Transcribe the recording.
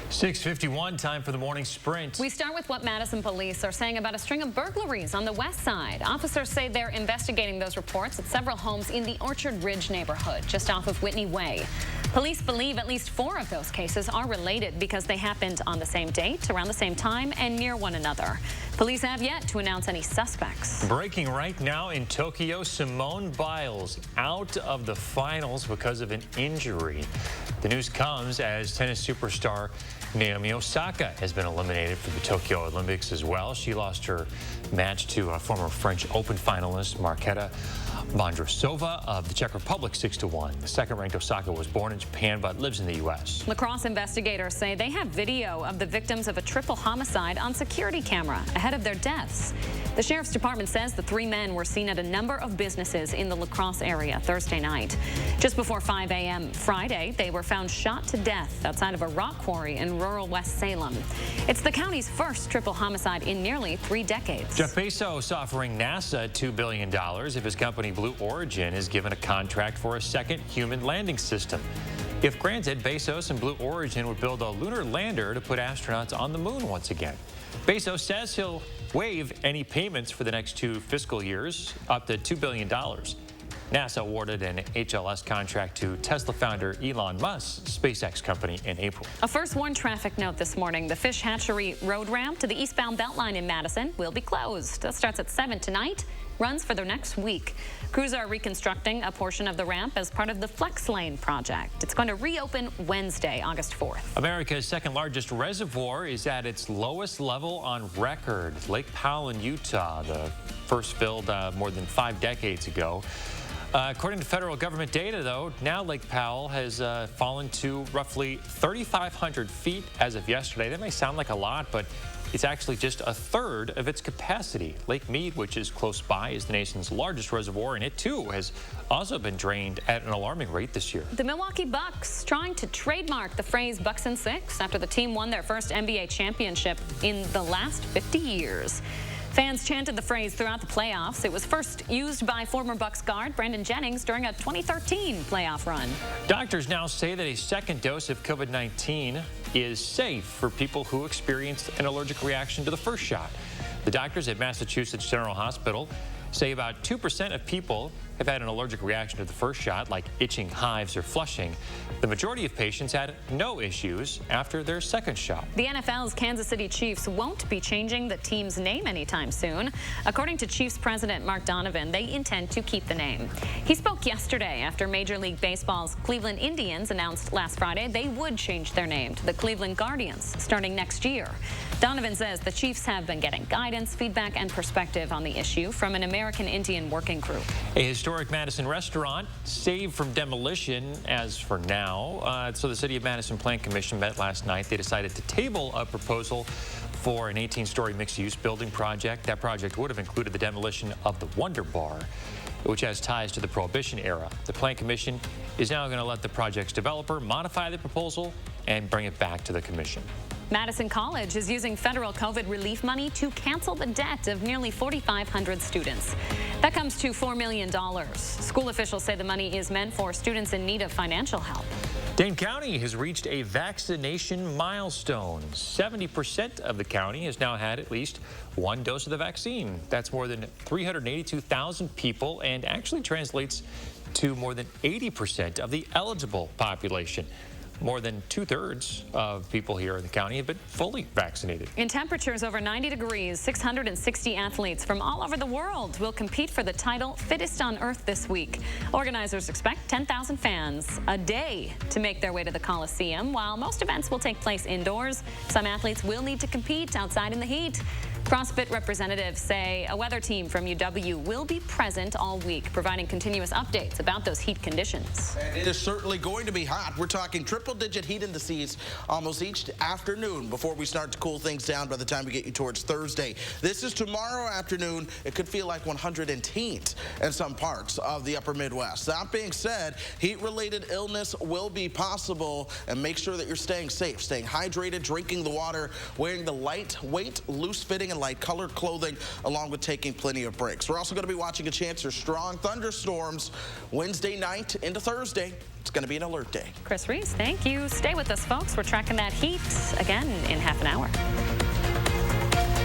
6:51, time for the morning sprint. We start with what Madison police are saying about a string of burglaries on the west side. Officers say they're investigating those reports at several homes in the Orchard Ridge neighborhood, just off of Whitney Way. Police believe at least 4 of those cases are related because they happened on the same date, around the same time, and near one another. Police have yet to announce any suspects. Breaking right now in Tokyo, Simone Biles out of the finals because of an injury. The news comes as tennis superstar Naomi Osaka has been eliminated for the Tokyo Olympics as well. She lost her match to a former French Open finalist, Marketa Vondrousova of the Czech Republic, 6-1. The second-ranked Osaka was born in Japan but lives in the U.S. Lacrosse investigators say they have video of the victims of a triple homicide on security camera ahead of their deaths. The Sheriff's Department says the 3 men were seen at a number of businesses in the La Crosse area Thursday night. Just before 5 a.m. Friday, they were found shot to death outside of a rock quarry in rural West Salem. It's the county's first triple homicide in nearly 3 decades. Jeff Bezos offering NASA $2 billion if his company Blue Origin is given a contract for a second human landing system. If granted, Bezos and Blue Origin would build a lunar lander to put astronauts on the moon once again. Bezos says he'll waive any payments for the next 2 fiscal years, up to $2 billion. NASA awarded an HLS contract to Tesla founder Elon Musk's SpaceX company in April. A first warn traffic note this morning. The Fish Hatchery road ramp to the eastbound Beltline in Madison will be closed. That starts at 7 tonight, runs for the next week. Crews are reconstructing a portion of the ramp as part of the Flex Lane project. It's going to reopen Wednesday, August 4th. America's second largest reservoir is at its lowest level on record. Lake Powell in Utah, the first filled more than 5 decades ago. According to federal government data, though, now Lake Powell has fallen to roughly 3,500 feet as of yesterday. That may sound like a lot, but it's actually just a third of its capacity. Lake Mead, which is close by, is the nation's largest reservoir, and it, too, has also been drained at an alarming rate this year. The Milwaukee Bucks trying to trademark the phrase Bucks and Six after the team won their first NBA championship in the last 50 years. Fans chanted the phrase throughout the playoffs. It was first used by former Bucks guard Brandon Jennings during a 2013 playoff run. Doctors now say that a second dose of COVID-19 is safe for people who experienced an allergic reaction to the first shot. The doctors at Massachusetts General Hospital say about 2% of people have had an allergic reaction to the first shot, like itching, hives, or flushing. The majority of patients had no issues after their second shot. The NFL's Kansas City Chiefs won't be changing the team's name anytime soon. According to Chiefs president Mark Donovan, they intend to keep the name. He spoke yesterday after Major League Baseball's Cleveland Indians announced last Friday they would change their name to the Cleveland Guardians starting next year. Donovan says the Chiefs have been getting guidance, feedback, and perspective on the issue from an American Indian working group. A historic Madison restaurant saved from demolition as for now. So the City of Madison Plan Commission met last night. They decided to table a proposal for an 18-story mixed-use building project. That project would have included the demolition of the Wonder Bar, which has ties to the Prohibition era. The Plan Commission is now going to let the project's developer modify the proposal and bring it back to the commission. Madison College is using federal COVID relief money to cancel the debt of nearly 4,500 students. That comes to $4 million. School officials say the money is meant for students in need of financial help. Dane County has reached a vaccination milestone. 70% of the county has now had at least 1 dose of the vaccine. That's more than 382,000 people and actually translates to more than 80% of the eligible population. More than 2/3 of people here in the county have been fully vaccinated. In temperatures over 90 degrees, 660 athletes from all over the world will compete for the title Fittest on Earth this week. Organizers expect 10,000 fans a day to make their way to the Coliseum. While most events will take place indoors, some athletes will need to compete outside in the heat. CrossFit representatives say a weather team from UW will be present all week, providing continuous updates about those heat conditions. And it is certainly going to be hot. We're talking triple-digit heat indices almost each afternoon before we start to cool things down by the time we get you towards Thursday. This is tomorrow afternoon. It could feel like 110 in some parts of the upper Midwest. That being said, heat-related illness will be possible, and make sure that you're staying safe, staying hydrated, drinking the water, wearing the lightweight, loose-fitting, and and light colored clothing, along with taking plenty of breaks. We're also going to be watching a chance for strong thunderstorms Wednesday night into Thursday. It's going to be an alert day. Chris Reese, thank you. Stay with us, folks. We're tracking that heat again in half an hour.